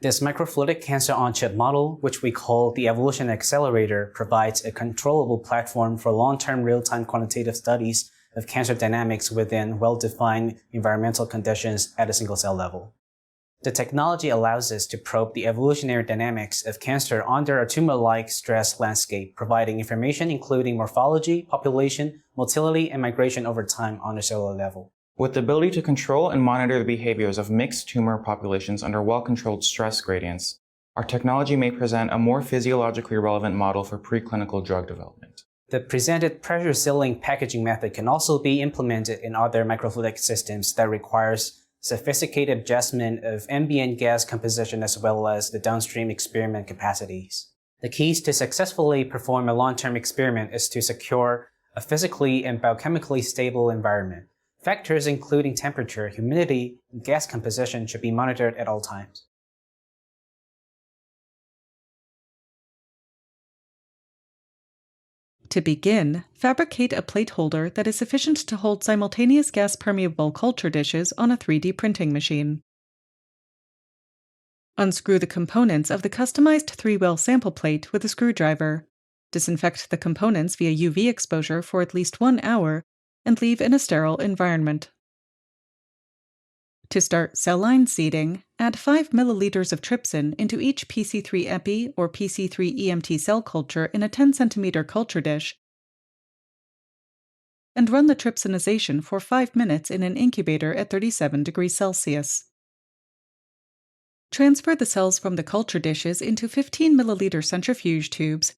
This microfluidic cancer on-chip model, which we call the Evolution Accelerator, provides a controllable platform for long-term real-time quantitative studies of cancer dynamics within well-defined environmental conditions at a single-cell level. The technology allows us to probe the evolutionary dynamics of cancer under a tumor-like stress landscape, providing information including morphology, population, motility, and migration over time on a cellular level. With the ability to control and monitor the behaviors of mixed tumor populations under well-controlled stress gradients, our technology may present a more physiologically relevant model for preclinical drug development. The presented pressure sealing packaging method can also be implemented in other microfluidic systems that requires sophisticated adjustment of ambient gas composition as well as the downstream experiment capacities. The keys to successfully perform a long-term experiment is to secure a physically and biochemically stable environment. Factors including temperature, humidity, and gas composition should be monitored at all times. To begin, fabricate a plate holder that is sufficient to hold simultaneous gas-permeable culture dishes on a 3D printing machine. Unscrew the components of the customized 3-well sample plate with a screwdriver. Disinfect the components via UV exposure for at least 1 hour and leave in a sterile environment. To start cell line seeding, add 5 milliliters of trypsin into each PC3 epi or PC3 EMT cell culture in a 10 cm culture dish and run the trypsinization for 5 minutes in an incubator at 37 degrees Celsius. Transfer the cells from the culture dishes into 15 milliliter centrifuge tubes